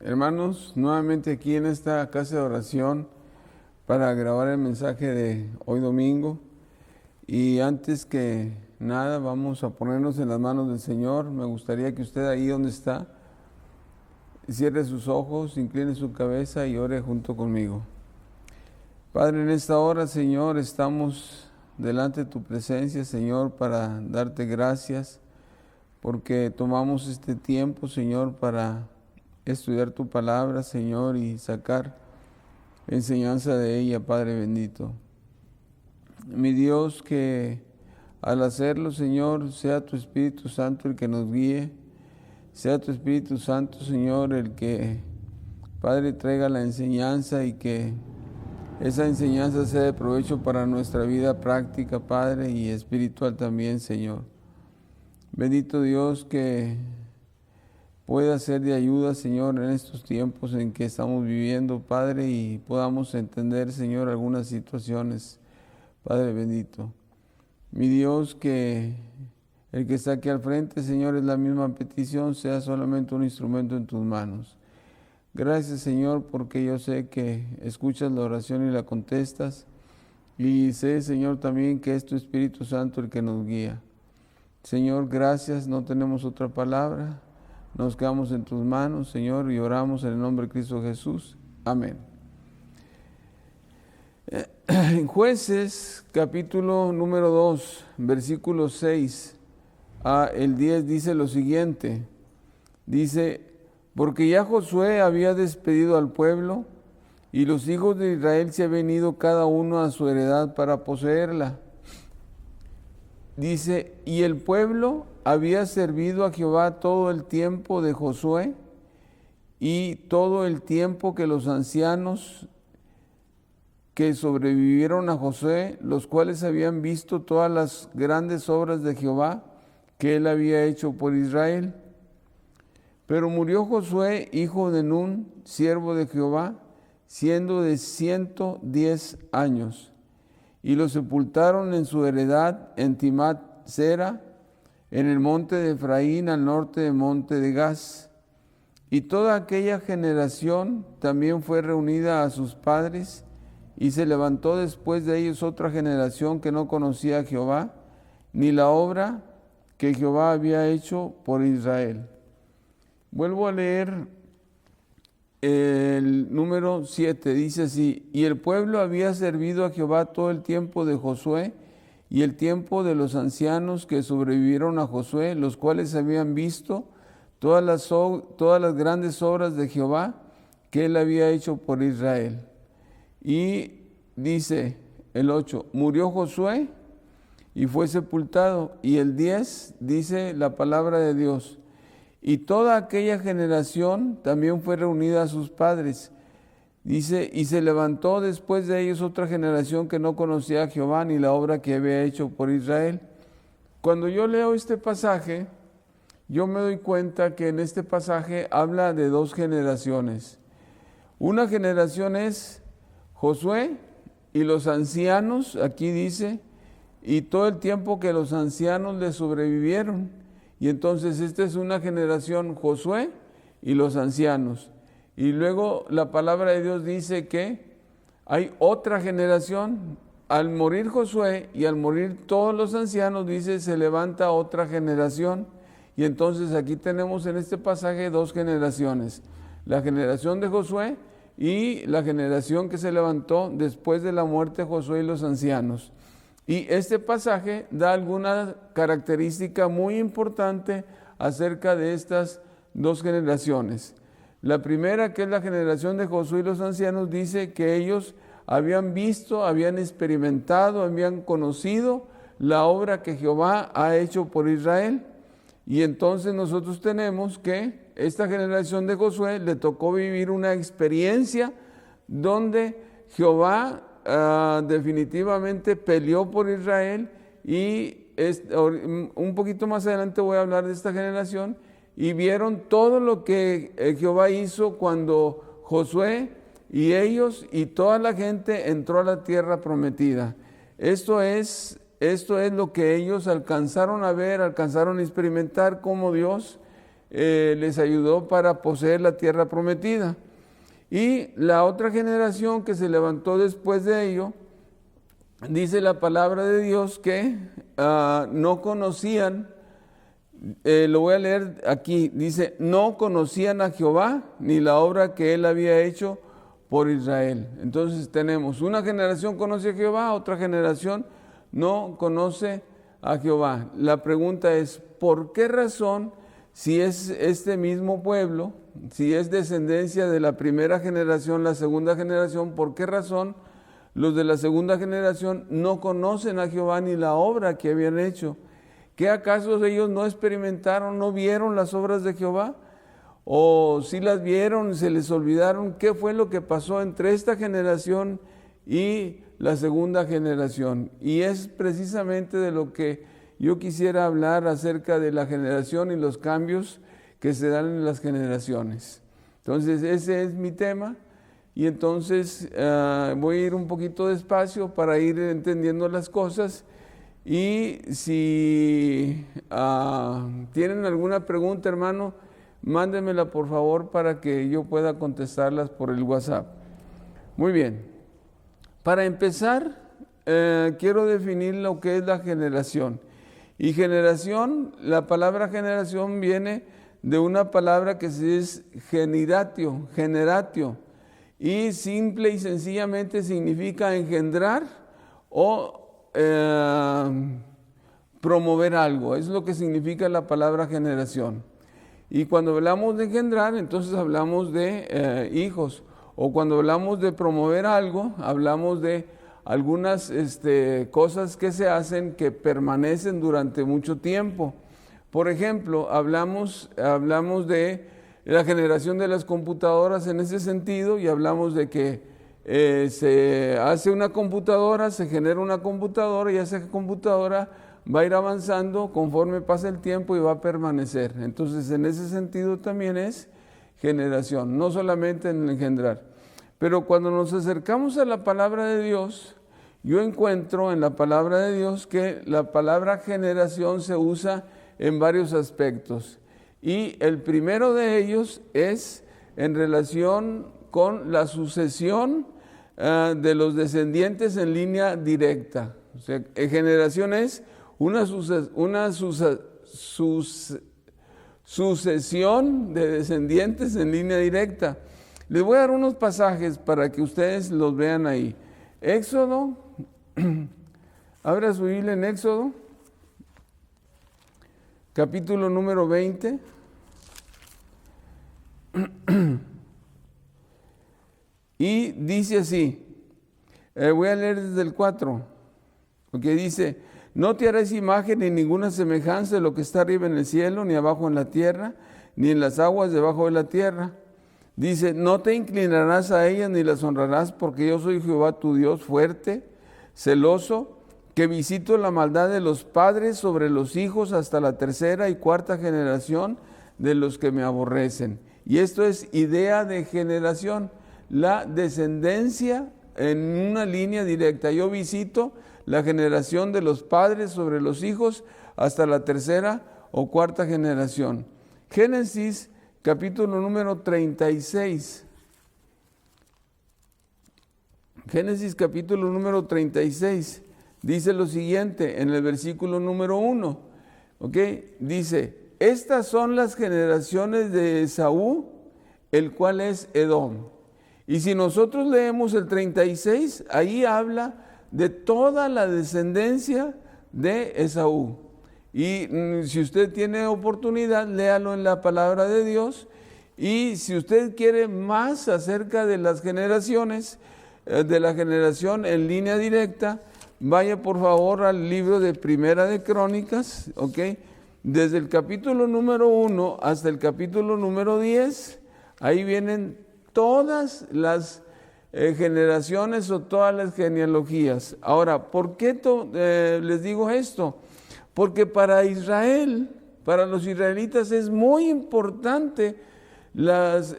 Hermanos, nuevamente aquí en esta casa de oración para grabar el mensaje de hoy domingo. Y antes que nada vamos a ponernos en las manos del Señor. Me gustaría que usted ahí donde está cierre sus ojos, incline su cabeza y ore junto conmigo. Padre, en esta hora, Señor, estamos delante de tu presencia, Señor, para darte gracias porque tomamos este tiempo, Señor, para estudiar tu palabra, Señor, y sacar enseñanza de ella, Padre bendito. Mi Dios, que al hacerlo, Señor, sea tu Espíritu Santo el que nos guíe, sea tu Espíritu Santo, Señor, el que, Padre, traiga la enseñanza y que esa enseñanza sea de provecho para nuestra vida práctica, Padre, y espiritual también, Señor. Bendito Dios, que pueda ser de ayuda, Señor, en estos tiempos en que estamos viviendo, Padre, y podamos entender, Señor, algunas situaciones, Padre bendito. Mi Dios, que el que está aquí al frente, Señor, es la misma petición, sea solamente un instrumento en tus manos. Gracias, Señor, porque yo sé que escuchas la oración y la contestas, y sé, Señor, también que es tu Espíritu Santo el que nos guía. Señor, gracias, no tenemos otra palabra. Nos quedamos en tus manos, Señor, y oramos en el nombre de Cristo Jesús. Amén. En Jueces, capítulo número 2, versículos 6 a el 10, dice lo siguiente. Dice, porque ya Josué había despedido al pueblo, y los hijos de Israel se habían ido cada uno a su heredad para poseerla. Dice, y el pueblo había servido a Jehová todo el tiempo de Josué y todo el tiempo que los ancianos que sobrevivieron a Josué, los cuales habían visto todas las grandes obras de Jehová que él había hecho por Israel. Pero murió Josué, hijo de Nun, siervo de Jehová, siendo de 110 años. Y lo sepultaron en su heredad en Timat Sera, en el monte de Efraín, al norte del monte de Gaz. Y toda aquella generación también fue reunida a sus padres, y se levantó después de ellos otra generación que no conocía a Jehová, ni la obra que Jehová había hecho por Israel. Vuelvo a leer el número 7, dice así, y el pueblo había servido a Jehová todo el tiempo de Josué y el tiempo de los ancianos que sobrevivieron a Josué, los cuales habían visto todas las grandes obras de Jehová que él había hecho por Israel. Y dice el 8, murió Josué y fue sepultado, y el 10 dice la palabra de Dios. Y toda aquella generación también fue reunida a sus padres. Dice, y se levantó después de ellos otra generación que no conocía a Jehová ni la obra que había hecho por Israel. Cuando yo leo este pasaje, yo me doy cuenta que en este pasaje habla de dos generaciones. Una generación es Josué y los ancianos, aquí dice, y todo el tiempo que los ancianos le sobrevivieron. Y entonces esta es una generación, Josué y los ancianos. Y luego la palabra de Dios dice que hay otra generación. Al morir Josué y al morir todos los ancianos, dice, se levanta otra generación. Y entonces aquí tenemos en este pasaje dos generaciones. La generación de Josué y la generación que se levantó después de la muerte de Josué y los ancianos. Y este pasaje da alguna característica muy importante acerca de estas dos generaciones. La primera, que es la generación de Josué y los ancianos, dice que ellos habían visto, habían experimentado, habían conocido la obra que Jehová ha hecho por Israel. Y entonces nosotros tenemos que esta generación de Josué le tocó vivir una experiencia donde Jehová definitivamente peleó por Israel, y un poquito más adelante voy a hablar de esta generación, y vieron todo lo que Jehová hizo cuando Josué y ellos y toda la gente entró a la tierra prometida. Esto es lo que ellos alcanzaron a ver, alcanzaron a experimentar, cómo Dios les ayudó para poseer la tierra prometida. Y la otra generación que se levantó después de ello, dice la palabra de Dios que no conocían, lo voy a leer aquí, dice, no conocían a Jehová ni la obra que él había hecho por Israel. Entonces tenemos una generación conoce a Jehová, otra generación no conoce a Jehová. La pregunta es, ¿por qué razón, si es este mismo pueblo, si es descendencia de la primera generación, la segunda generación, por qué razón los de la segunda generación no conocen a Jehová ni la obra que habían hecho? ¿Qué acaso ellos no experimentaron, no vieron las obras de Jehová? ¿O si las vieron, se les olvidaron? ¿Qué fue lo que pasó entre esta generación y la segunda generación? Y es precisamente de lo que yo quisiera hablar acerca de la generación y los cambios que se dan en las generaciones. Entonces ese es mi tema y entonces voy a ir un poquito despacio para ir entendiendo las cosas. Y si tienen alguna pregunta, hermano, mándenmela por favor para que yo pueda contestarlas por el WhatsApp. Muy bien. Para empezar, quiero definir lo que es la generación. Y generación, la palabra generación viene de una palabra que es generatio, y simple y sencillamente significa engendrar o promover algo. Es lo que significa la palabra generación. Y cuando hablamos de engendrar, entonces hablamos de hijos. O cuando hablamos de promover algo, hablamos de algunas cosas que se hacen que permanecen durante mucho tiempo. Por ejemplo, hablamos de la generación de las computadoras en ese sentido y hablamos de que se hace una computadora, se genera una computadora y esa computadora va a ir avanzando conforme pasa el tiempo y va a permanecer. Entonces, en ese sentido también es generación, no solamente en engendrar. Pero cuando nos acercamos a la palabra de Dios, yo encuentro en la palabra de Dios que la palabra generación se usa en varios aspectos. Y el primero de ellos es en relación con la sucesión de los descendientes en línea directa. O sea, generación es una sucesión de descendientes en línea directa. Les voy a dar unos pasajes para que ustedes los vean ahí. Éxodo, abra su Biblia en Éxodo, capítulo número 20. Y dice así, voy a leer desde el 4, porque dice, no te harás imagen ni ninguna semejanza de lo que está arriba en el cielo, ni abajo en la tierra, ni en las aguas debajo de la tierra. Dice, no te inclinarás a ellas ni las honrarás, porque yo soy Jehová tu Dios fuerte, celoso, que visito la maldad de los padres sobre los hijos hasta la tercera y cuarta generación de los que me aborrecen. Y esto es idea de generación, la descendencia en una línea directa. Yo visito la generación de los padres sobre los hijos hasta la tercera o cuarta generación. Génesis capítulo número 36. Génesis capítulo número 36 dice lo siguiente en el versículo número 1. ¿Ok? Dice, estas son las generaciones de Esaú, el cual es Edom. Y si nosotros leemos el 36, ahí habla de toda la descendencia de Esaú. Y si usted tiene oportunidad, léalo en la palabra de Dios. Y si usted quiere más acerca de las generaciones, de la generación en línea directa, vaya por favor al libro de Primera de Crónicas, ¿ok? Desde el capítulo número 1 hasta el capítulo número 10, ahí vienen todas las generaciones o todas las genealogías. Ahora, ¿por qué les digo esto? Porque para Israel, para los israelitas es muy importante las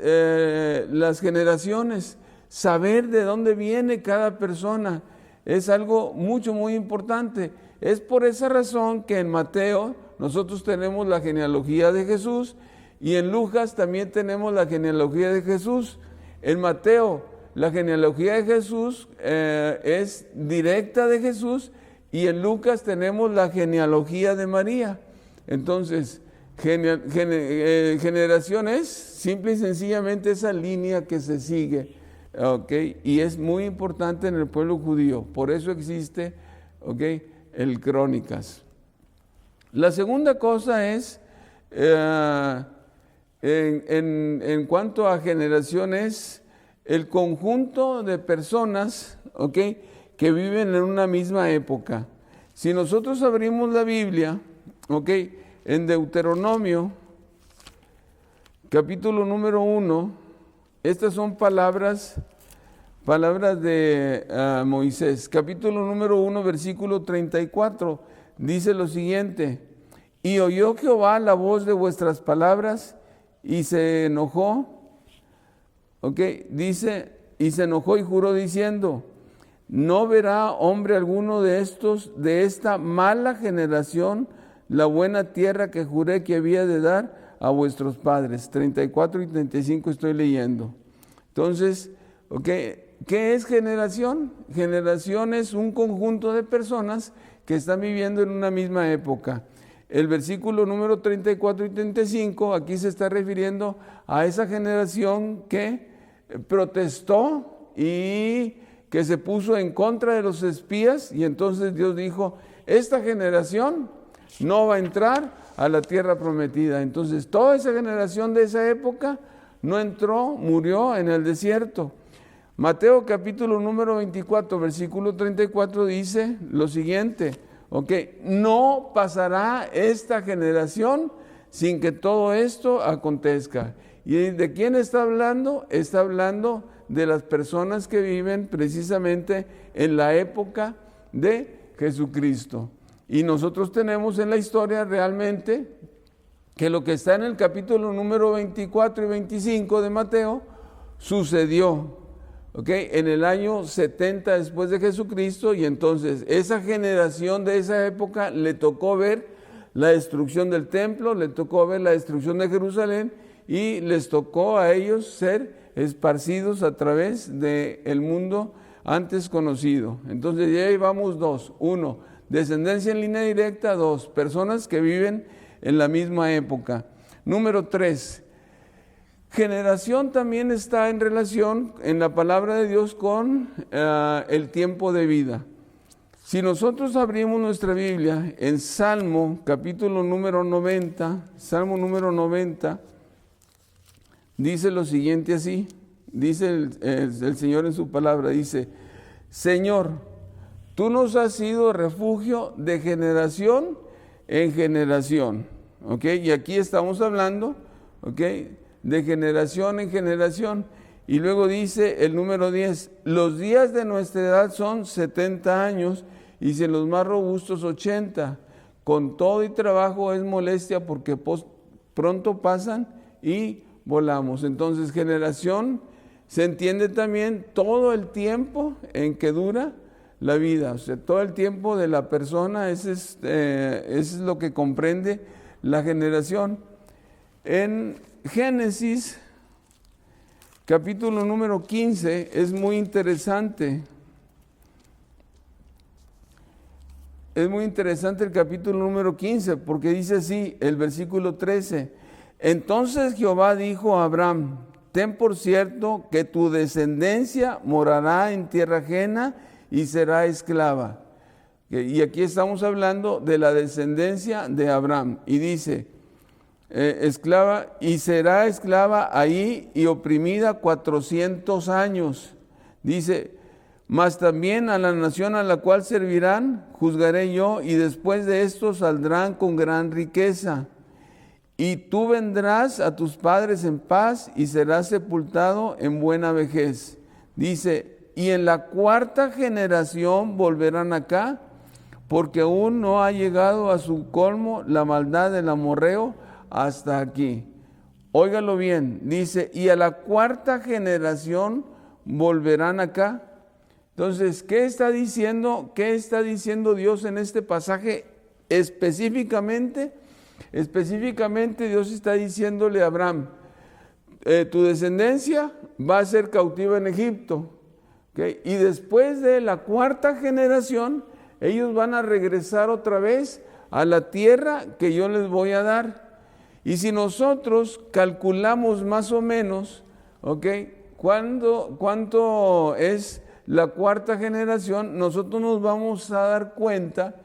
generaciones, saber de dónde viene cada persona. Es algo muy importante. Es por esa razón que en Mateo nosotros tenemos la genealogía de Jesús Y en Lucas también tenemos la genealogía de Jesús. En Mateo, la genealogía de Jesús es directa de Jesús, y en Lucas tenemos la genealogía de María. Entonces, generación es simple y sencillamente esa línea que se sigue, ¿okay? Y es muy importante en el pueblo judío, por eso existe, ¿okay?, el Crónicas. La segunda cosa es, en cuanto a generaciones, el conjunto de personas, ¿okay?, que viven en una misma época. Si nosotros abrimos la Biblia, ¿okay?, en Deuteronomio, capítulo número 1, estas son palabras de Moisés. Capítulo número 1, versículo 34, dice lo siguiente: y oyó Jehová la voz de vuestras palabras, y se enojó, dice, y se enojó y juró diciendo: no verá hombre alguno de esta mala generación la buena tierra que juré que había de dar a vuestros padres. 34 y 35 estoy leyendo. Entonces, ¿qué es generación? Generación es un conjunto de personas que están viviendo en una misma época. El versículo número 34 y 35, aquí se está refiriendo a esa generación que protestó y que se puso en contra de los espías, y entonces Dios dijo: esta generación no va a entrar a la tierra prometida. Entonces toda esa generación de esa época no entró, murió en el desierto. Mateo capítulo número 24, versículo 34 dice lo siguiente: no pasará esta generación sin que todo esto acontezca. ¿Y de quién está hablando? Está hablando de las personas que viven precisamente en la época de Jesucristo. Y nosotros tenemos en la historia realmente que lo que está en el capítulo número 24 y 25 de Mateo sucedió, en el año 70 después de Jesucristo, y entonces esa generación de esa época le tocó ver la destrucción del templo, le tocó ver la destrucción de Jerusalén, y les tocó a ellos ser esparcidos a través del mundo antes conocido. Entonces ya llevamos dos: uno, descendencia en línea directa; dos, personas que viven en la misma época. Número 3, generación también está en relación en la palabra de Dios con el tiempo de vida. Si nosotros abrimos nuestra Biblia en Salmo capítulo número 90, Salmo número 90, dice lo siguiente así, dice el Señor en su palabra, dice: Señor, tú nos has sido refugio de generación en generación. Y aquí estamos hablando, de generación en generación. Y luego dice el número 10, los días de nuestra edad son 70 años, y si en los más robustos 80. Con todo y trabajo es molestia, porque pronto pasan y volamos. Entonces, generación se entiende también todo el tiempo en que dura la vida, o sea, todo el tiempo de la persona. Eso es lo que comprende la generación. En Génesis capítulo número 15 es muy interesante. Es muy interesante el capítulo número 15, porque dice así el versículo 13: entonces Jehová dijo a Abraham: ten por cierto que tu descendencia morará en tierra ajena y será esclava. Y aquí estamos hablando de la descendencia de Abraham. Y dice, esclava, y será esclava ahí y oprimida 400 años. Dice, mas también a la nación a la cual servirán, juzgaré yo, y después de esto saldrán con gran riqueza. Y tú vendrás a tus padres en paz y serás sepultado en buena vejez. Dice, y en la cuarta generación volverán acá, porque aún no ha llegado a su colmo la maldad del amorreo hasta aquí. Óigalo bien, dice, y a la cuarta generación volverán acá. Entonces, ¿qué está diciendo Dios en este pasaje específicamente? Específicamente Dios está diciéndole a Abraham, tu descendencia va a ser cautiva en Egipto, ¿okay? Y después de la cuarta generación, ellos van a regresar otra vez a la tierra que yo les voy a dar. Y si nosotros calculamos más o menos, ¿okay? ¿Cuánto es la cuarta generación? Nosotros nos vamos a dar cuenta,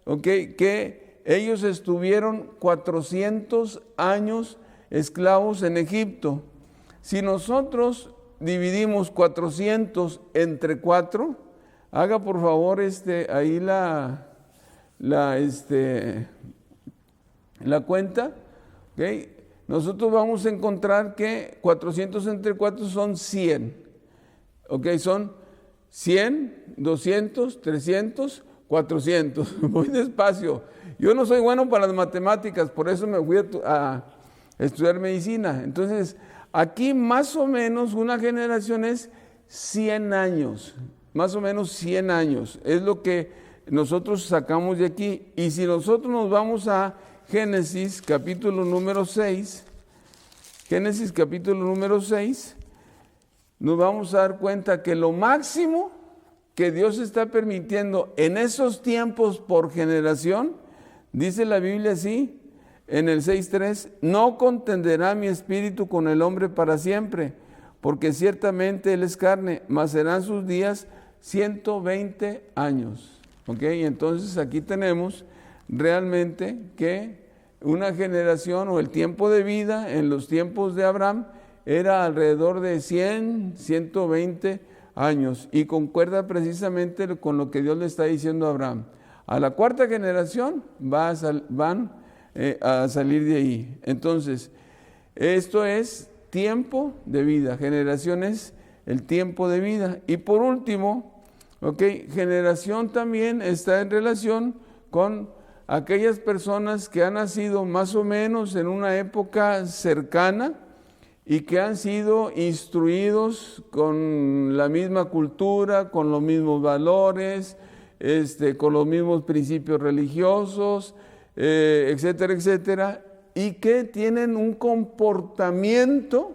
¿okay? Que ellos estuvieron 400 años esclavos en Egipto. Si nosotros dividimos 400 entre 4, haga por favor ahí la cuenta, ¿okay? Nosotros vamos a encontrar que 400 entre 4 son 100, ¿ok? Son 100, 200, 300, 400. Voy despacio. Yo no soy bueno para las matemáticas, por eso me fui a estudiar medicina. Entonces, aquí más o menos una generación es 100 años, más o menos 100 años. Es lo que nosotros sacamos de aquí. Y si nosotros nos vamos a Génesis capítulo número 6, Génesis capítulo número 6, nos vamos a dar cuenta que lo máximo que Dios está permitiendo en esos tiempos por generación, dice la Biblia así, en el 6:3, no contenderá mi espíritu con el hombre para siempre, porque ciertamente él es carne, mas serán sus días 120 años. ¿Ok? Entonces aquí tenemos realmente que una generación o el tiempo de vida en los tiempos de Abraham era alrededor de 120 años y concuerda precisamente con lo que Dios le está diciendo a Abraham. A la cuarta generación van a salir de ahí. Entonces, esto es tiempo de vida, generaciones, el tiempo de vida. Y por último, generación también está en relación con aquellas personas que han nacido más o menos en una época cercana y que han sido instruidos con la misma cultura, con los mismos valores, con los mismos principios religiosos, etcétera, etcétera, y que tienen un comportamiento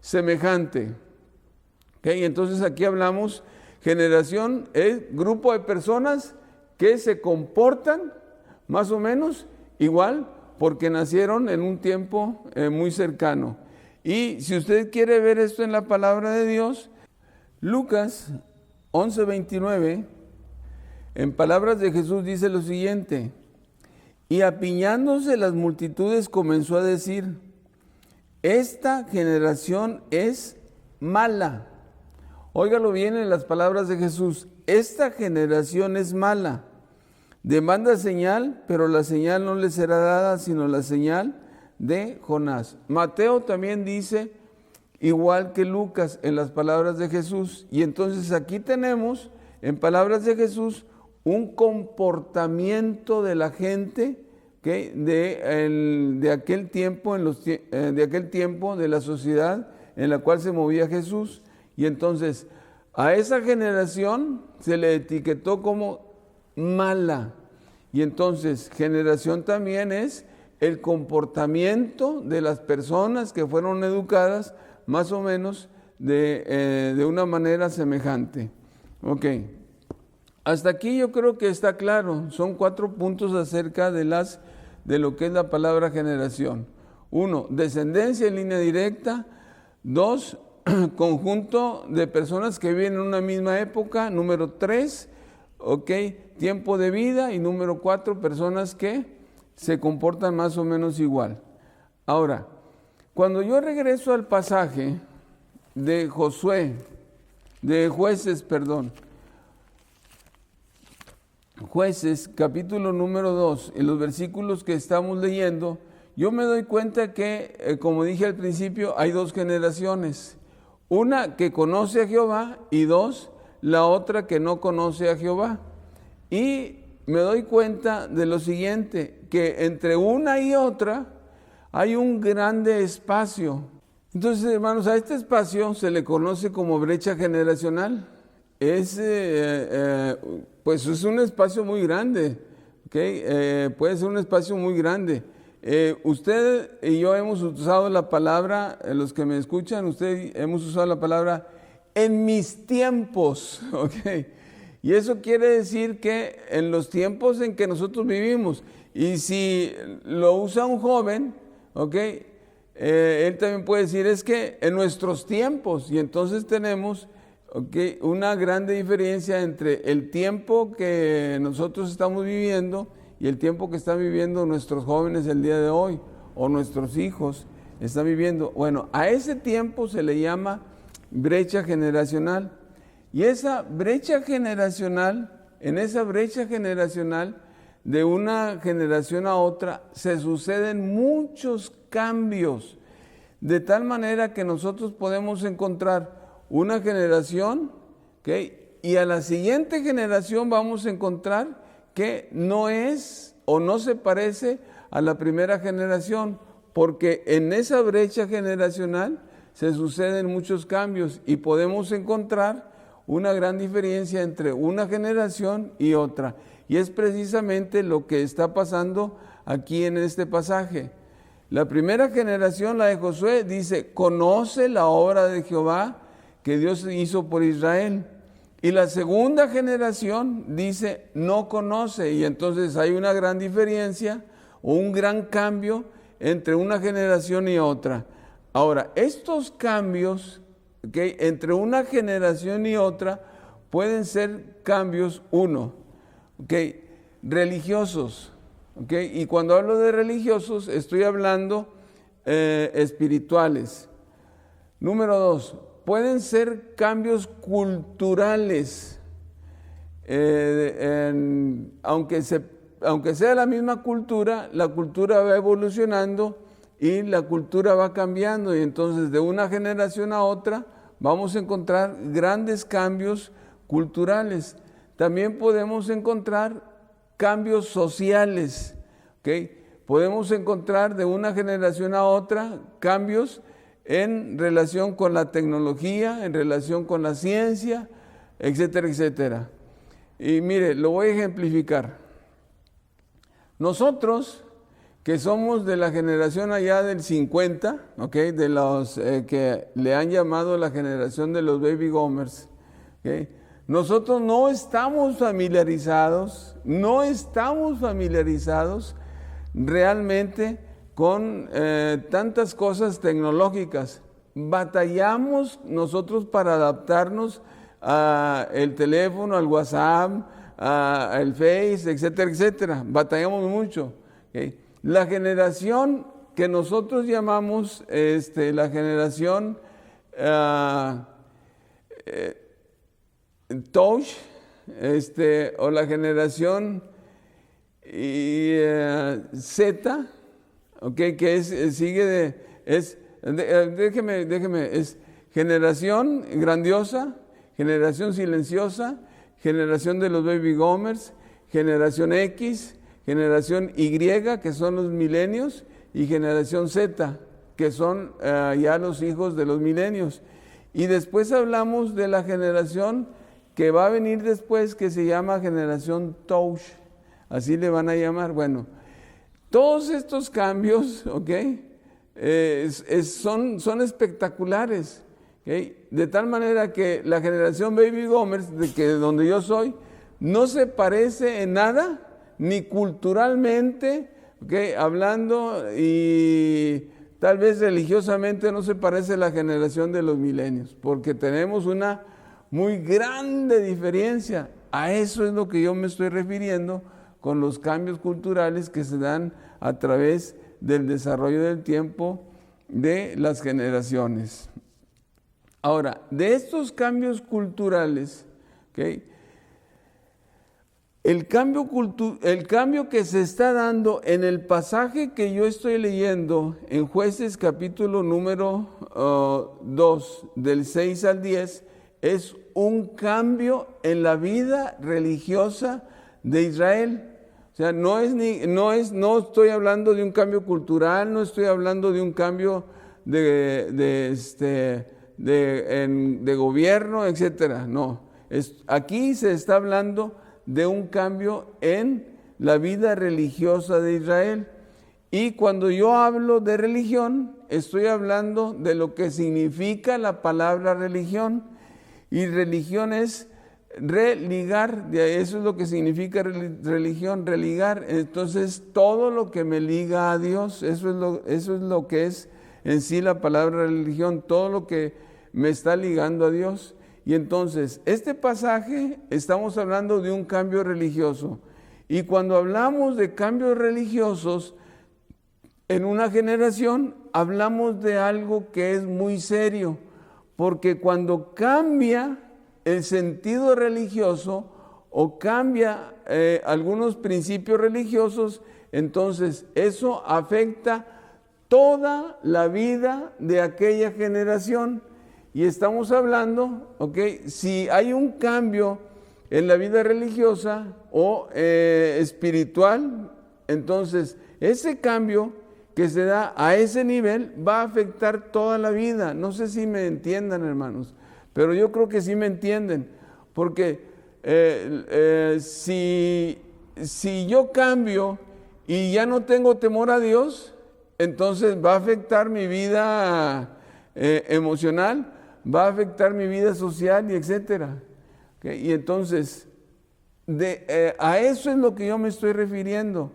semejante. Entonces aquí hablamos, generación es grupo de personas que se comportan más o menos igual porque nacieron en un tiempo muy cercano. Y si usted quiere ver esto en la palabra de Dios, Lucas 11:29, en palabras de Jesús dice lo siguiente: y apiñándose las multitudes comenzó a decir, esta generación es mala. Óigalo bien en las palabras de Jesús, esta generación es mala. Demanda señal, pero la señal no le será dada, sino la señal de Jonás. Mateo también dice, igual que Lucas, en las palabras de Jesús. Y entonces aquí tenemos, en palabras de Jesús, un comportamiento de la gente de aquel tiempo, de aquel tiempo de la sociedad en la cual se movía Jesús. Y entonces a esa generación se le etiquetó como mala. Y entonces generación también es el comportamiento de las personas que fueron educadas más o menos de una manera semejante. Ok. Hasta aquí yo creo que está claro. Son 4 puntos acerca de lo que es la palabra generación. 1, descendencia en línea directa. 2, conjunto de personas que viven en una misma época. Número 3, tiempo de vida. Y número 4, personas que se comportan más o menos igual. Ahora, cuando yo regreso al pasaje de Jueces, capítulo número 2, en los versículos que estamos leyendo, yo me doy cuenta que, como dije al principio, hay 2 generaciones. Una que conoce a Jehová y 2, la otra que no conoce a Jehová. Y me doy cuenta de lo siguiente, que entre una y otra hay un grande espacio. Entonces, hermanos, a este espacio se le conoce como brecha generacional. Pues es un espacio muy grande, puede ser un espacio muy grande. usted y yo hemos usado la palabra, los que me escuchan, usted hemos usado la palabra en mis tiempos, ¿ok? Y eso quiere decir que en los tiempos en que nosotros vivimos, y si lo usa un joven, ¿ok? Él también puede decir es que en nuestros tiempos, y entonces tenemos una grande diferencia entre el tiempo que nosotros estamos viviendo y el tiempo que están viviendo nuestros jóvenes el día de hoy, o nuestros hijos están viviendo. Bueno, a ese tiempo se le llama brecha generacional. Y esa brecha generacional, en esa brecha generacional, de una generación a otra, se suceden muchos cambios, de tal manera que nosotros podemos encontrar una generación, ¿okay? Y a la siguiente generación vamos a encontrar que no es o no se parece a la primera generación, porque en esa brecha generacional se suceden muchos cambios y podemos encontrar una gran diferencia entre una generación y otra. Y es precisamente lo que está pasando aquí en este pasaje. La primera generación, la de Josué, dice, conoce la obra de Jehová que Dios hizo por Israel. Y la segunda generación dice, no conoce. Y entonces hay una gran diferencia o un gran cambio entre una generación y otra. Ahora, estos cambios, ¿okay?, entre una generación y otra pueden ser cambios, ¿okay?, religiosos. ¿Okay? Y cuando hablo de religiosos, estoy hablando espirituales. Número 2, pueden ser cambios culturales. Aunque sea la misma cultura, la cultura va evolucionando y la cultura va cambiando. Y entonces de una generación a otra vamos a encontrar grandes cambios culturales. También podemos encontrar cambios sociales, ¿okay? Podemos encontrar de una generación a otra cambios en relación con la tecnología, en relación con la ciencia, etcétera, etcétera. Y mire, lo voy a ejemplificar. Nosotros, que somos de la generación allá del 50, ¿okay?, de los que le han llamado la generación de los baby boomers, ¿okay?, nosotros no estamos familiarizados realmente con tantas cosas tecnológicas. Batallamos nosotros para adaptarnos al teléfono, al WhatsApp, al Face, etcétera, etcétera. Batallamos mucho. ¿Okay? La generación que nosotros llamamos la generación Touch, o la generación Z, ¿okay?, que es generación grandiosa, generación silenciosa, generación de los baby boomers, generación X, generación Y, que son los milenios, y generación Z, que son ya los hijos de los milenios. Y después hablamos de la generación que va a venir después, que se llama generación Touch, así le van a llamar. Bueno, todos estos cambios, ¿okay?, son espectaculares, ¿okay?, de tal manera que la generación baby boomers, de donde yo soy, no se parece en nada, ni culturalmente, ¿okay?, hablando, y tal vez religiosamente no se parece a la generación de los milenios, porque tenemos una muy grande diferencia. A eso es lo que yo me estoy refiriendo con los cambios culturales que se dan a través del desarrollo del tiempo de las generaciones. Ahora, de estos cambios culturales, ¿okay?, el cambio que se está dando en el pasaje que yo estoy leyendo en Jueces capítulo número 2, del 6 al 10, es un cambio en la vida religiosa de Israel. O sea, no estoy hablando de un cambio cultural, no estoy hablando de un cambio de gobierno, etcétera. No, aquí se está hablando de un cambio en la vida religiosa de Israel. Y cuando yo hablo de religión, estoy hablando de lo que significa la palabra religión. Y religión es religar, eso es lo que significa religión, religar. Entonces, todo lo que me liga a Dios, eso es lo que es en sí la palabra religión, todo lo que me está ligando a Dios. Y entonces, este pasaje, estamos hablando de un cambio religioso. Y cuando hablamos de cambios religiosos en una generación, hablamos de algo que es muy serio, porque cuando cambia el sentido religioso o cambia algunos principios religiosos, entonces eso afecta toda la vida de aquella generación. Y estamos hablando, si hay un cambio en la vida religiosa o espiritual, entonces ese cambio que se da a ese nivel va a afectar toda la vida. No sé si me entiendan, hermanos, pero yo creo que sí me entienden, porque si yo cambio y ya no tengo temor a Dios, entonces va a afectar mi vida emocional, va a afectar mi vida social y etcétera. Y entonces, a eso es lo que yo me estoy refiriendo,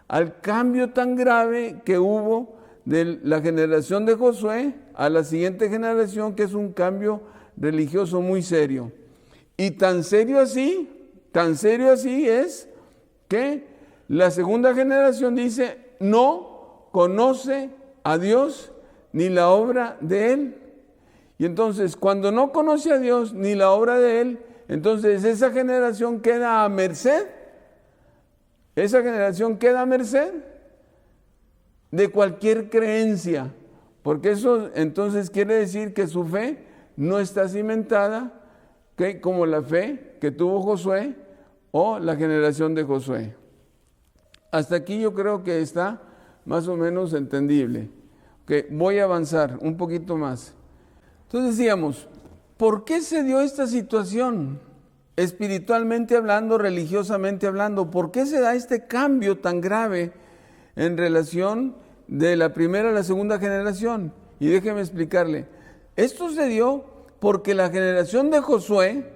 al cambio tan grave que hubo de la generación de Josué a la siguiente generación, que es un cambio religioso muy serio. Y tan serio así es que la segunda generación dice, no conoce a Dios ni la obra de Él. Y entonces, cuando no conoce a Dios ni la obra de Él, entonces esa generación queda a merced. Esa generación queda a merced de cualquier creencia, porque eso entonces quiere decir que su fe no está cimentada como la fe que tuvo Josué o la generación de Josué. Hasta aquí yo creo que está más o menos entendible. Voy a avanzar un poquito más. Entonces decíamos, ¿por qué se dio esta situación? Espiritualmente hablando, religiosamente hablando, ¿por qué se da este cambio tan grave en relación de la primera a la segunda generación? Y déjeme explicarle. Esto se dio porque la generación de Josué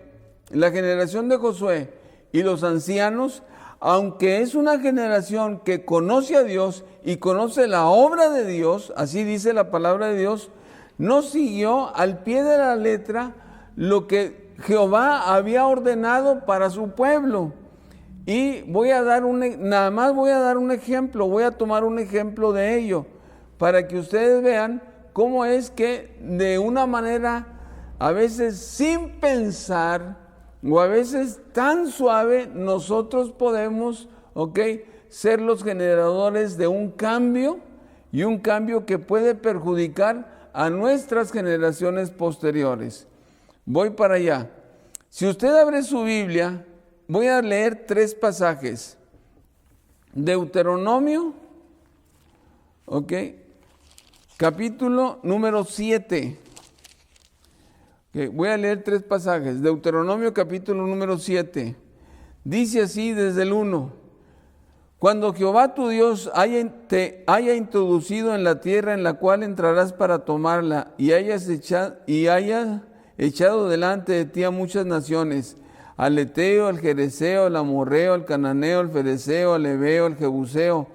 y los ancianos, aunque es una generación que conoce a Dios y conoce la obra de Dios, así dice la palabra de Dios, no siguió al pie de la letra lo que Jehová había ordenado para su pueblo. Y nada más voy a dar un ejemplo, voy a tomar un ejemplo de ello, para que ustedes vean cómo es que de una manera a veces sin pensar o a veces tan suave nosotros podemos, ser los generadores de un cambio, y un cambio que puede perjudicar a nuestras generaciones posteriores. Voy para allá. Si usted abre su Biblia, voy a leer 3 pasajes. Deuteronomio, capítulo número 7. Voy a leer 3 pasajes. Deuteronomio, capítulo número 7. Dice así desde el 1. Cuando Jehová tu Dios te haya introducido en la tierra en la cual entrarás para tomarla, y haya echado delante de ti a muchas naciones, al Eteo, al Jerezeo, al Amorreo, al Cananeo, al Fereceo, al Heveo, al Jebuseo,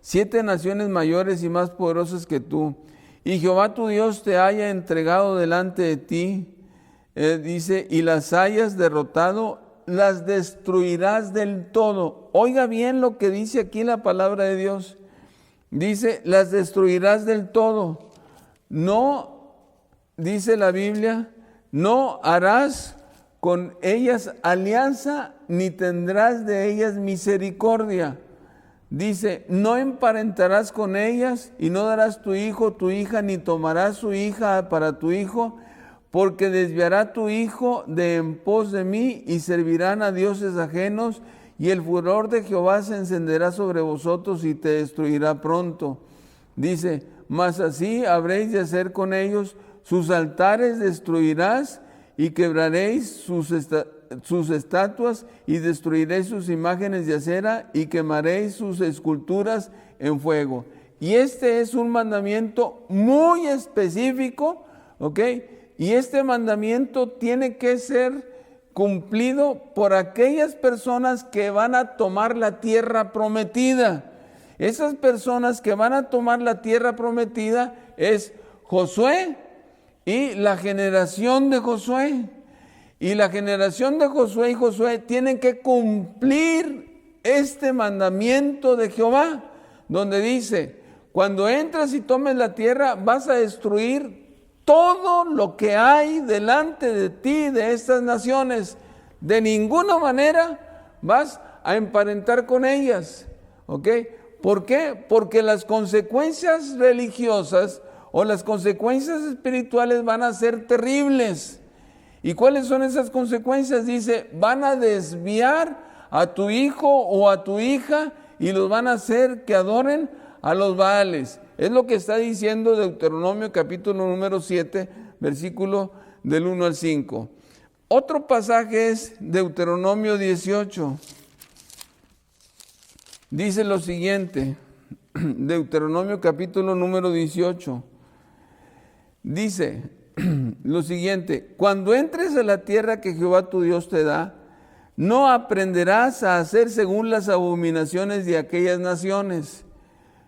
7 naciones mayores y más poderosas que tú, y Jehová tu Dios te haya entregado delante de ti, dice, y las hayas derrotado, las destruirás del todo. Oiga bien lo que dice aquí la palabra de Dios. Dice, las destruirás del todo. No, dice la Biblia, no harás con ellas alianza, ni tendrás de ellas misericordia. Dice, no emparentarás con ellas, y no darás tu hijo, tu hija, ni tomarás su hija para tu hijo, porque desviará tu hijo de en pos de mí, y servirán a dioses ajenos, y el furor de Jehová se encenderá sobre vosotros y te destruirá pronto. Dice, mas así habréis de hacer con ellos, sus altares destruirás, y quebraréis sus estatuas, y destruiréis sus imágenes de acera, y quemaréis sus esculturas en fuego. Y este es un mandamiento muy específico, ¿ok? Y este mandamiento tiene que ser cumplido por aquellas personas que van a tomar la tierra prometida. Esas personas que van a tomar la tierra prometida es Josué y la generación de Josué. Y la generación de Josué y Josué tienen que cumplir este mandamiento de Jehová, donde dice: cuando entras y tomes la tierra, vas a destruir todo lo que hay delante de ti, de estas naciones. De ninguna manera vas a emparentar con ellas. ¿Ok? ¿Por qué? Porque las consecuencias religiosas o las consecuencias espirituales van a ser terribles. ¿Y cuáles son esas consecuencias? Dice, van a desviar a tu hijo o a tu hija y los van a hacer que adoren a los Baales. Es lo que está diciendo Deuteronomio capítulo número 7, versículo del 1 al 5. Otro pasaje es Deuteronomio 18. Dice lo siguiente, Deuteronomio capítulo número 18. Dice lo siguiente: cuando entres a la tierra que Jehová tu Dios te da, no aprenderás a hacer según las abominaciones de aquellas naciones.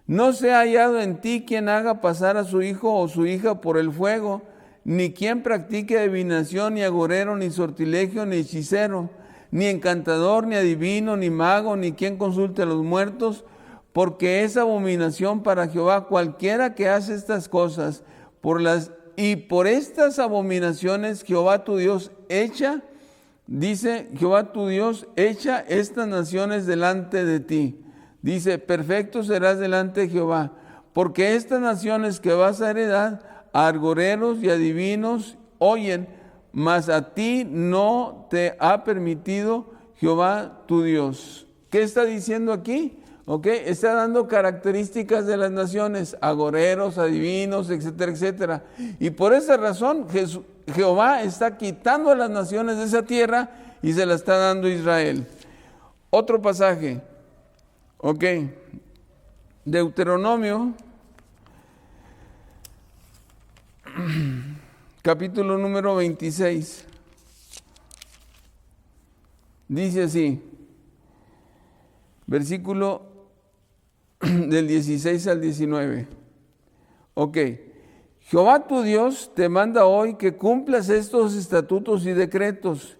No se ha hallado en ti quien haga pasar a su hijo o su hija por el fuego, ni quien practique adivinación, ni agorero, ni sortilegio, ni hechicero, ni encantador, ni adivino, ni mago, ni quien consulte a los muertos, porque es abominación para Jehová cualquiera que hace estas cosas. Por estas abominaciones Jehová tu Dios echa, dice Jehová tu Dios, echa estas naciones delante de ti. Dice, perfecto serás delante de Jehová, porque estas naciones que vas a heredar, argoreros y adivinos oyen, mas a ti no te ha permitido Jehová tu Dios. ¿Qué está diciendo aquí? Okay, está dando características de las naciones, agoreros, adivinos, etcétera, etcétera. Y por esa razón Jehová está quitando a las naciones de esa tierra y se la está dando a Israel. Otro pasaje, ok, Deuteronomio, capítulo número 26. Dice así, versículo del 16 al 19. Ok. Jehová tu Dios te manda hoy que cumplas estos estatutos y decretos.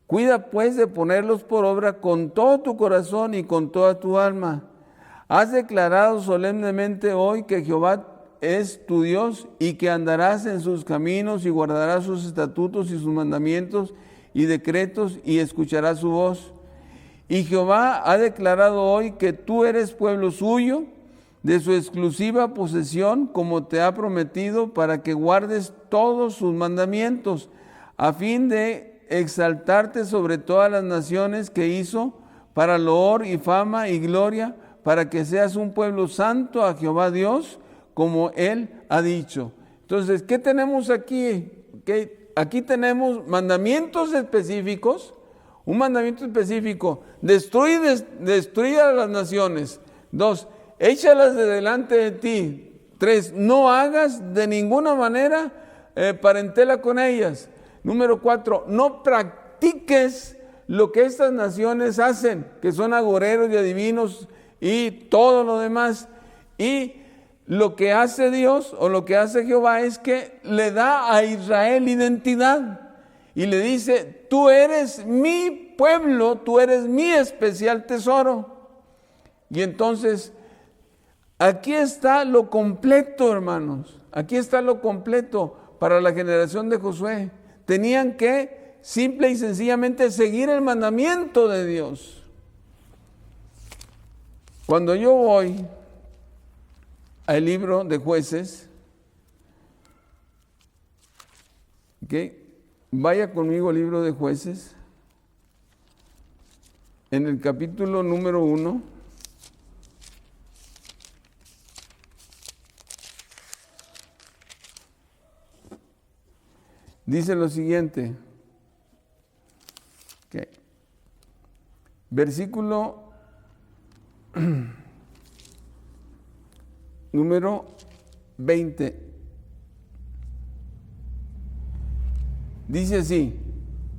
Cuida pues de ponerlos por obra con todo tu corazón y con toda tu alma. Has declarado solemnemente hoy que Jehová es tu Dios y que andarás en sus caminos y guardarás sus estatutos y sus mandamientos y decretos y escucharás su voz. Y Jehová ha declarado hoy que tú eres pueblo suyo, de su exclusiva posesión, como te ha prometido, para que guardes todos sus mandamientos, a fin de exaltarte sobre todas las naciones que hizo, para loor y fama y gloria, para que seas un pueblo santo a Jehová Dios, como Él ha dicho. Entonces, ¿qué tenemos aquí? Aquí tenemos mandamientos específicos. Un mandamiento específico: destruye a las naciones. 2, échalas de delante de ti. 3, no hagas de ninguna manera parentela con ellas. Número 4, no practiques lo que estas naciones hacen, que son agoreros y adivinos y todo lo demás. Y lo que hace Dios o lo que hace Jehová es que le da a Israel identidad. Y le dice, tú eres mi pueblo, tú eres mi especial tesoro. Y entonces, aquí está lo completo, hermanos. Aquí está lo completo para la generación de Josué. Tenían que simple y sencillamente seguir el mandamiento de Dios. Cuando yo voy al libro de Jueces, ¿ok? Vaya conmigo al libro de Jueces, en el capítulo número 1. Dice lo siguiente, okay. Versículo número 20. Dice así: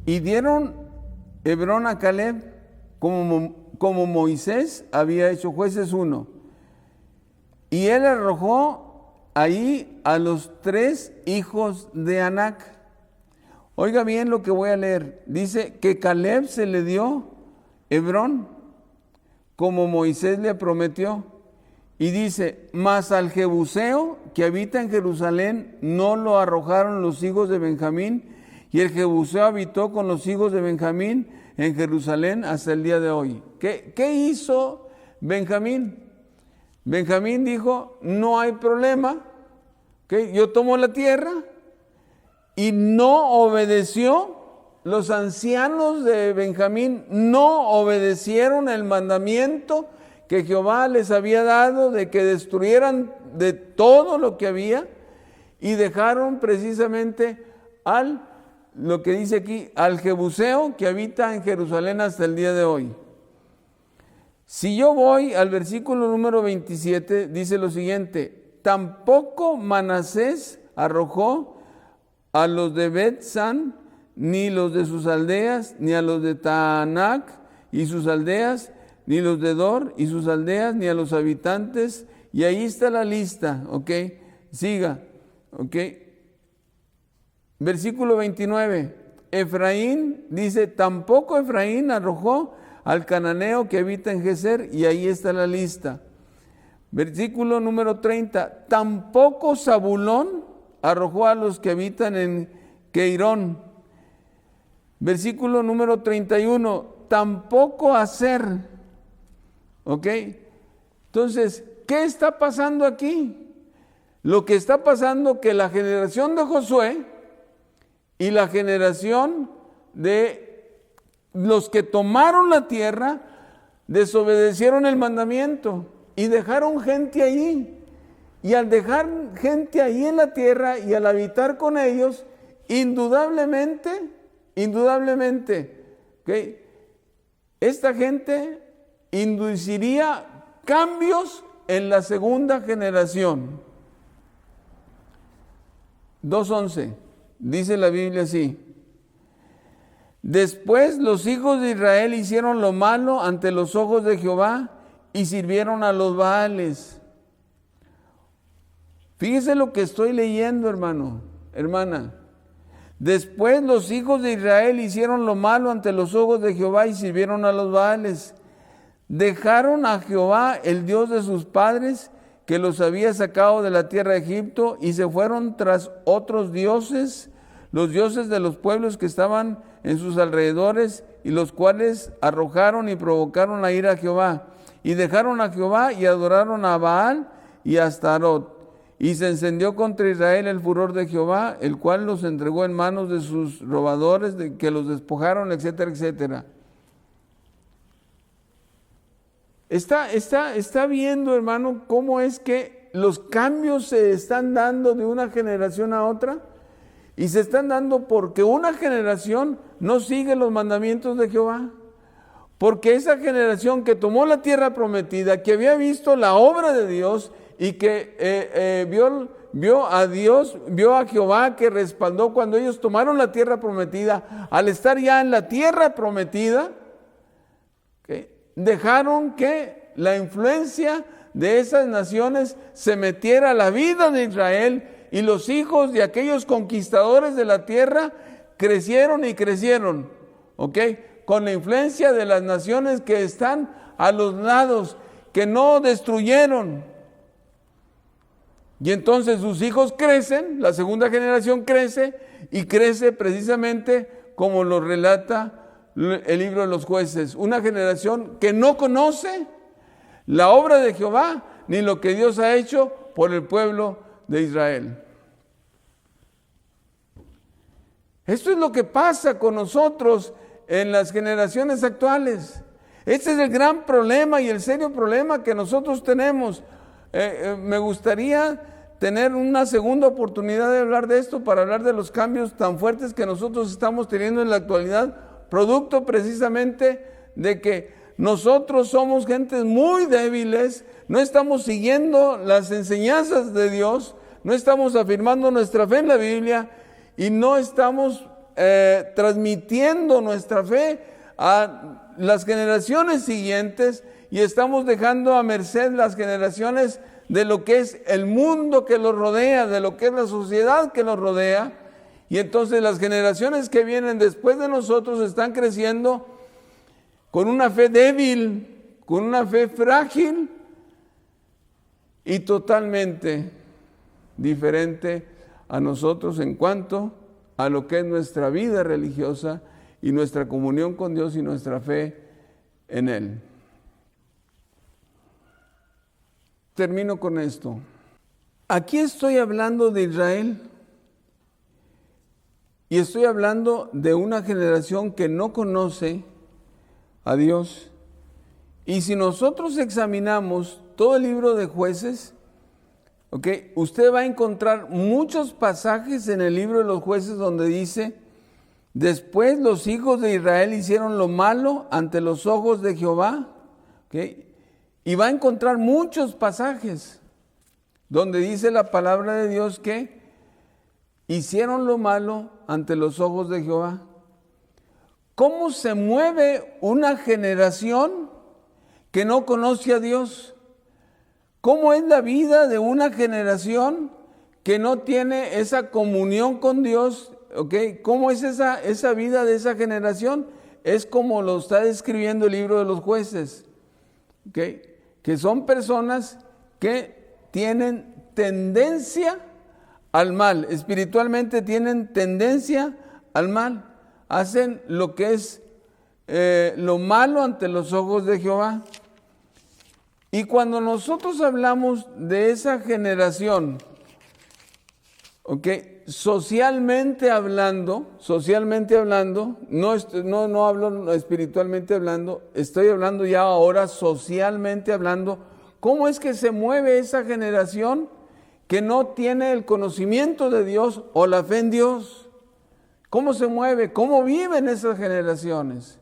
y dieron Hebrón a Caleb como Moisés había hecho. Jueces 1. Y él arrojó ahí a los 3 hijos de Anac. Oiga bien lo que voy a leer. Dice que Caleb se le dio Hebrón como Moisés le prometió. Y dice: mas al Jebuseo que habita en Jerusalén no lo arrojaron los hijos de Benjamín, y el Jebuseo habitó con los hijos de Benjamín en Jerusalén hasta el día de hoy. ¿Qué hizo Benjamín? Benjamín dijo: no hay problema, yo tomo la tierra, y no obedeció. Los ancianos de Benjamín no obedecieron el mandamiento que Jehová les había dado de que destruyeran de todo lo que había, y dejaron precisamente lo que dice aquí, al Jebuseo que habita en Jerusalén hasta el día de hoy. Si yo voy al versículo número 27, dice lo siguiente: tampoco Manasés arrojó a los de Bet-san, ni los de sus aldeas, ni a los de Taanac y sus aldeas, ni los de Dor y sus aldeas, ni a los habitantes. Y ahí está la lista, ¿ok? Siga, ¿ok? Versículo 29. Efraín, dice: tampoco Efraín arrojó al cananeo que habita en Geser, y ahí está la lista. Versículo número 30. Tampoco Zabulón arrojó a los que habitan en Queirón. Versículo número 31. Tampoco Aser. ¿Ok? Entonces, ¿qué está pasando aquí? Lo que está pasando que la generación de Josué y la generación de los que tomaron la tierra desobedecieron el mandamiento y dejaron gente allí. Y al dejar gente allí en la tierra y al habitar con ellos, indudablemente, ¿okay?, esta gente induciría cambios en la segunda generación. 2:11, dice la Biblia así: después los hijos de Israel hicieron lo malo ante los ojos de Jehová y sirvieron a los Baales. Fíjese lo que estoy leyendo, hermano, hermana. Después los hijos de Israel hicieron lo malo ante los ojos de Jehová y sirvieron a los Baales. Dejaron a Jehová, el Dios de sus padres, que los había sacado de la tierra de Egipto, y se fueron tras otros dioses, los dioses de los pueblos que estaban en sus alrededores, y los cuales arrojaron y provocaron la ira a Jehová. Y dejaron a Jehová y adoraron a Baal y a Astarot. Y se encendió contra Israel el furor de Jehová, el cual los entregó en manos de sus robadores, que los despojaron, etcétera, etcétera. Está viendo, hermano, cómo es que los cambios se están dando de una generación a otra, y se están dando porque una generación no sigue los mandamientos de Jehová. Porque esa generación que tomó la tierra prometida, que había visto la obra de Dios y que vio a Dios, vio a Jehová que respaldó cuando ellos tomaron la tierra prometida, al estar ya en la tierra prometida, dejaron que la influencia de esas naciones se metiera a la vida de Israel, y los hijos de aquellos conquistadores de la tierra crecieron y crecieron, ¿ok?, con la influencia de las naciones que están a los lados, que no destruyeron. Y entonces sus hijos crecen, la segunda generación crece, y crece precisamente como lo relata el libro de los Jueces, una generación que no conoce la obra de Jehová ni lo que Dios ha hecho por el pueblo de Israel. Esto es lo que pasa con nosotros en las generaciones actuales. Este es el gran problema y el serio problema que nosotros tenemos. Me gustaría tener una segunda oportunidad de hablar de esto, para hablar de los cambios tan fuertes que nosotros estamos teniendo en la actualidad, producto precisamente de que nosotros somos gentes muy débiles, no estamos siguiendo las enseñanzas de Dios, no estamos afirmando nuestra fe en la Biblia y no estamos transmitiendo nuestra fe a las generaciones siguientes y estamos dejando a merced las generaciones de lo que es el mundo que los rodea, de lo que es la sociedad que los rodea. Y entonces las generaciones que vienen después de nosotros están creciendo con una fe débil, con una fe frágil y totalmente diferente a nosotros en cuanto a lo que es nuestra vida religiosa y nuestra comunión con Dios y nuestra fe en Él. Termino con esto. Aquí estoy hablando de Israel y estoy hablando de una generación que no conoce a Dios. Y si nosotros examinamos todo el libro de Jueces, usted va a encontrar muchos pasajes en el libro de los Jueces donde dice: después los hijos de Israel hicieron lo malo ante los ojos de Jehová. Y va a encontrar muchos pasajes donde dice la palabra de Dios que hicieron lo malo ante los ojos de Jehová. ¿Cómo se mueve una generación que no conoce a Dios? ¿Cómo es la vida de una generación que no tiene esa comunión con Dios? ¿Cómo es esa vida de esa generación? Es como lo está describiendo el libro de los Jueces. Que son personas que tienen tendencia al mal, espiritualmente tienen tendencia al mal, hacen lo que es lo malo ante los ojos de Jehová. Y cuando nosotros hablamos de esa generación, socialmente hablando, no hablo espiritualmente hablando, estoy hablando ya ahora socialmente hablando. ¿Cómo es que se mueve esa generación que no tiene el conocimiento de Dios o la fe en Dios? ¿Cómo se mueve? ¿Cómo viven esas generaciones?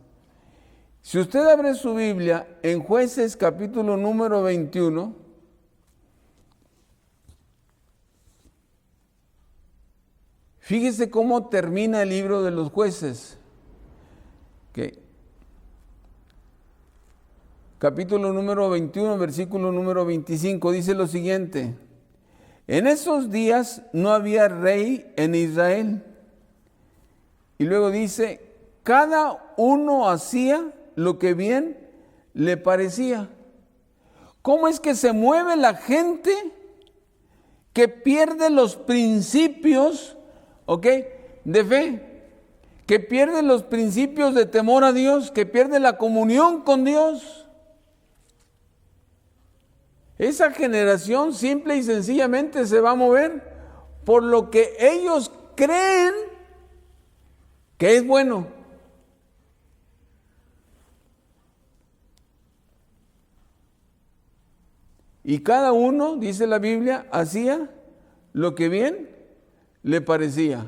Si usted abre su Biblia en Jueces capítulo número 21, fíjese cómo termina el libro de los Jueces. Capítulo número 21, versículo número 25, dice lo siguiente: en esos días no había rey en Israel. Y luego dice: cada uno hacía lo que bien le parecía. ¿Cómo es que se mueve la gente que pierde los principios de fe, que pierde los principios de temor a Dios, que pierde la comunión con Dios? Esa generación simple y sencillamente se va a mover por lo que ellos creen que es bueno. Y cada uno, dice la Biblia, hacía lo que bien le parecía.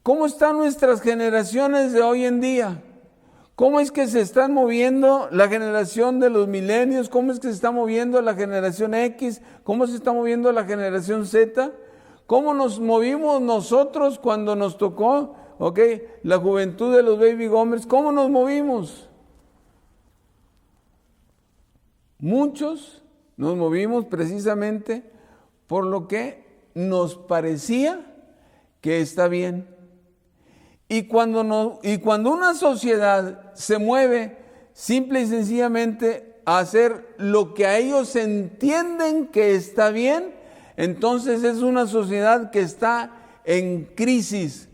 ¿Cómo están nuestras generaciones de hoy en día? ¿Cómo es que se están moviendo la generación de los milenios? ¿Cómo es que se está moviendo la generación X? ¿Cómo se está moviendo la generación Z? ¿Cómo nos movimos nosotros cuando nos tocó la juventud de los baby boomers? ¿Cómo nos movimos? Muchos nos movimos precisamente por lo que nos parecía que está bien. Y cuando una sociedad se mueve simple y sencillamente a hacer lo que a ellos entienden que está bien, entonces es una sociedad que está en crisis,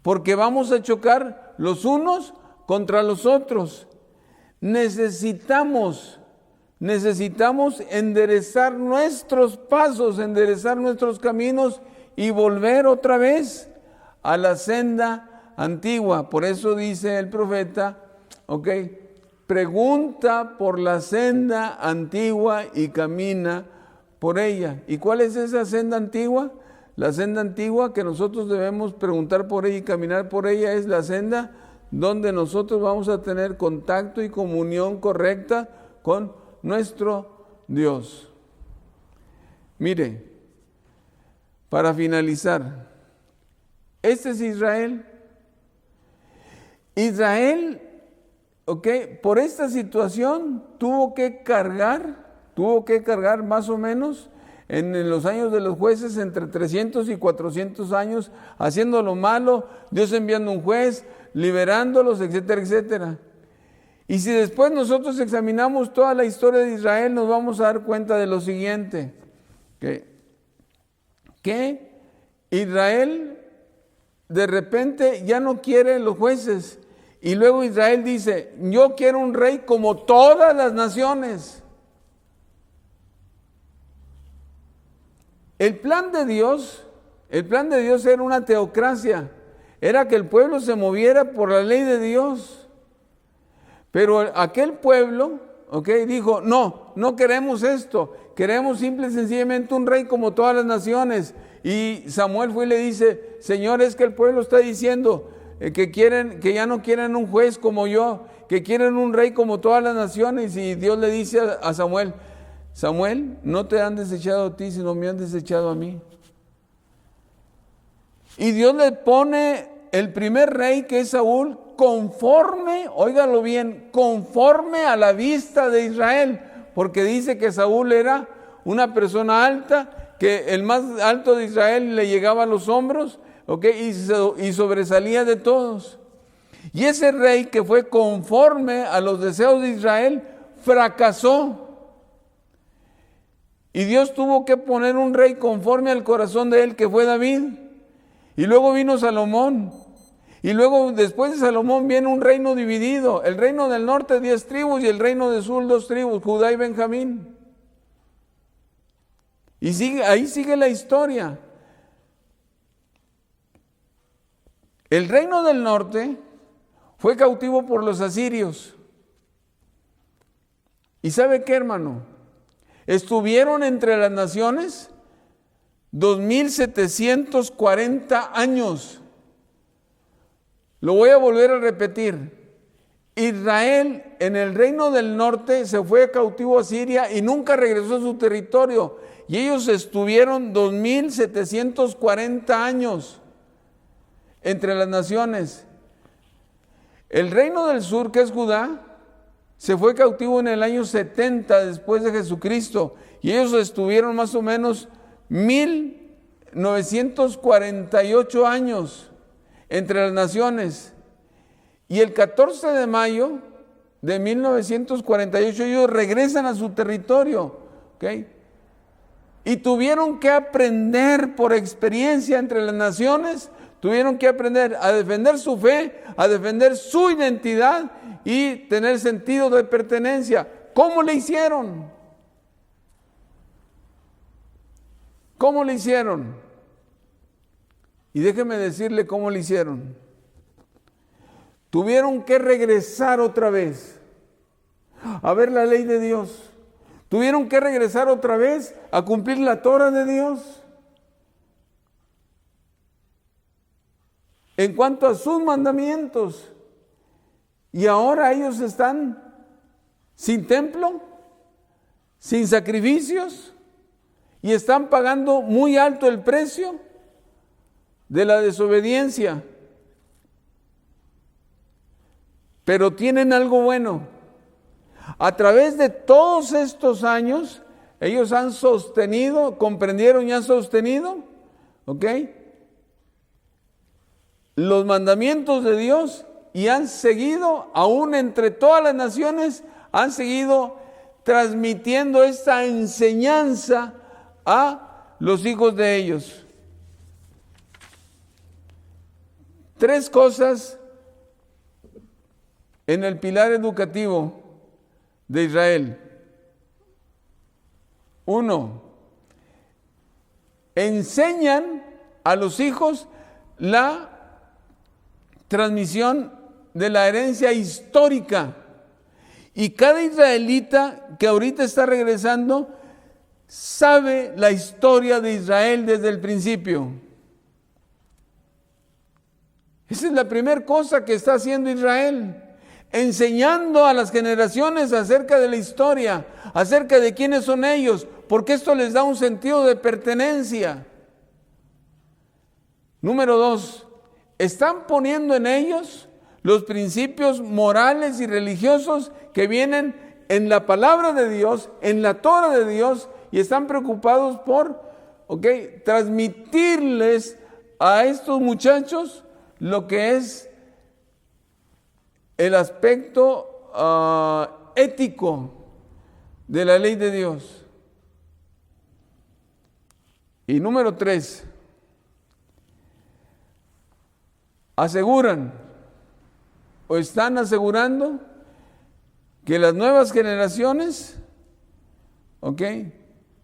porque vamos a chocar los unos contra los otros. Necesitamos enderezar nuestros pasos, enderezar nuestros caminos y volver otra vez a la senda antigua. Por eso dice el profeta, pregunta por la senda antigua y camina por ella. ¿Y cuál es esa senda antigua? La senda antigua que nosotros debemos preguntar por ella y caminar por ella es la senda donde nosotros vamos a tener contacto y comunión correcta con nuestro Dios. Mire, para finalizar, este es Israel. Israel, por esta situación tuvo que cargar más o menos en los años de los jueces entre 300 y 400 años haciendo lo malo, Dios enviando un juez, liberándolos, etcétera, etcétera. Y si después nosotros examinamos toda la historia de Israel, nos vamos a dar cuenta de lo siguiente, que Israel de repente ya no quiere los jueces, y luego Israel dice, yo quiero un rey como todas las naciones. El plan de Dios era una teocracia, era que el pueblo se moviera por la ley de Dios. Pero aquel pueblo, dijo, no queremos esto, queremos simple y sencillamente un rey como todas las naciones. Y Samuel fue y le dice, Señor, es que el pueblo está diciendo que ya no quieren un juez como yo, que quieren un rey como todas las naciones. Y Dios le dice a Samuel, Samuel, no te han desechado a ti, sino me han desechado a mí. Y Dios le pone el primer rey, que es Saúl, conforme, óigalo bien, conforme a la vista de Israel, porque dice que Saúl era una persona alta, que el más alto de Israel le llegaba a los hombros, y sobresalía de todos. Y ese rey que fue conforme a los deseos de Israel, fracasó. Y Dios tuvo que poner un rey conforme al corazón de él, que fue David. Y luego vino Salomón. Y luego después de Salomón viene un reino dividido. El reino del norte 10 tribus y el reino del sur 2 tribus, Judá y Benjamín. Y ahí sigue la historia. El reino del norte fue cautivo por los asirios. ¿Y sabe qué, hermano? Estuvieron entre las naciones 2740 años. Lo voy a volver a repetir. Israel en el reino del norte se fue cautivo a Siria y nunca regresó a su territorio. Y ellos estuvieron 2740 años entre las naciones. El reino del sur, que es Judá, se fue cautivo en el año 70 después de Jesucristo. Y ellos estuvieron más o menos 1948 años entre las naciones. Y el 14 de mayo de 1948 ellos regresan a su territorio. Y tuvieron que aprender por experiencia entre las naciones, tuvieron que aprender a defender su fe, a defender su identidad y tener sentido de pertenencia. ¿Cómo le hicieron? ¿Cómo le hicieron? Y déjeme decirle cómo le hicieron. Tuvieron que regresar otra vez a ver la ley de Dios. Tuvieron que regresar otra vez a cumplir la Torah de Dios. En cuanto a sus mandamientos. Y ahora ellos están sin templo, sin sacrificios, y están pagando muy alto el precio de la desobediencia. Pero tienen algo bueno. A través de todos estos años, ellos han sostenido, comprendieron y han sostenido, los mandamientos de Dios, y han seguido, aún entre todas las naciones, han seguido transmitiendo esta enseñanza a los hijos de ellos. 3 cosas en el pilar educativo de Israel. 1, enseñan a los hijos la transmisión de la herencia histórica. Y cada israelita que ahorita está regresando sabe la historia de Israel desde el principio. Esa es la primera cosa que está haciendo Israel. enseñando a las generaciones acerca de la historia, acerca de quiénes son ellos, porque esto les da un sentido de pertenencia. Número 2, están poniendo en ellos los principios morales y religiosos que vienen en la palabra de Dios, en la Torah de Dios, y están preocupados por transmitirles a estos muchachos lo que es el aspecto ético de la ley de Dios. Y número 3, aseguran o están asegurando que las nuevas generaciones,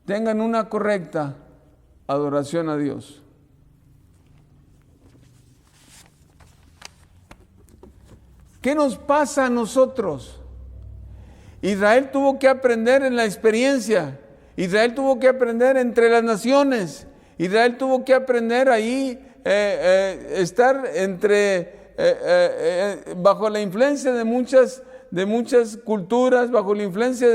tengan una correcta adoración a Dios. ¿Qué nos pasa a nosotros? Israel tuvo que aprender en la experiencia. Israel tuvo que aprender entre las naciones. Israel tuvo que aprender ahí, estar bajo la influencia de muchas culturas, bajo la influencia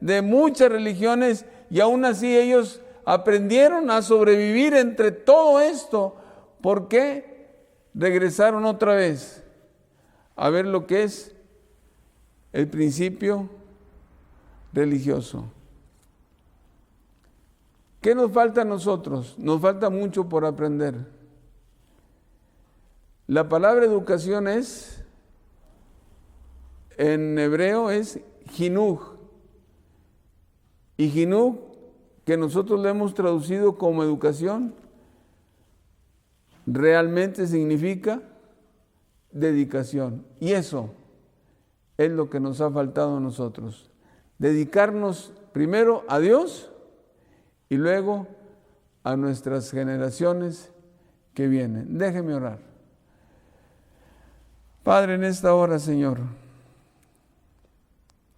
de muchas religiones, y aún así ellos aprendieron a sobrevivir entre todo esto. ¿Por qué? Regresaron otra vez a ver lo que es el principio religioso. ¿Qué nos falta a nosotros? Nos falta mucho por aprender. La palabra educación en hebreo es jinuj. Y jinuj, que nosotros le hemos traducido como educación, realmente significa dedicación. Y eso es lo que nos ha faltado a nosotros. Dedicarnos primero a Dios y luego a nuestras generaciones que vienen. Déjeme orar. Padre, en esta hora, Señor,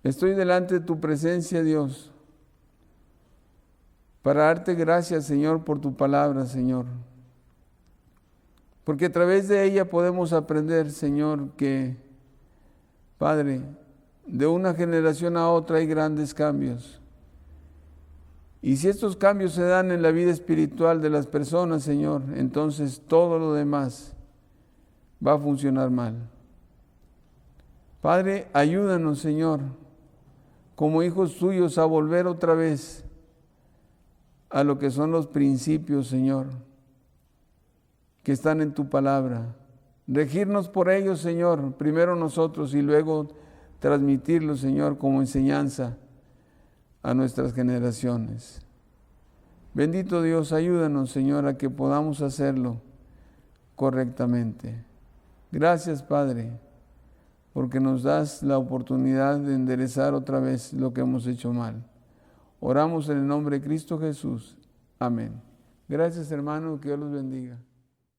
estoy delante de tu presencia, Dios, para darte gracias, Señor, por tu palabra, Señor. Porque a través de ella podemos aprender, Señor, que, Padre, de una generación a otra hay grandes cambios. Y si estos cambios se dan en la vida espiritual de las personas, Señor, entonces todo lo demás va a funcionar mal. Padre, ayúdanos, Señor, como hijos tuyos, a volver otra vez a lo que son los principios, Señor, que están en tu palabra. Regirnos por ellos, Señor, primero nosotros y luego transmitirlos, Señor, como enseñanza a nuestras generaciones. Bendito Dios, ayúdanos, Señor, a que podamos hacerlo correctamente. Gracias, Padre, porque nos das la oportunidad de enderezar otra vez lo que hemos hecho mal. Oramos en el nombre de Cristo Jesús. Amén. Gracias, hermano, que Dios los bendiga.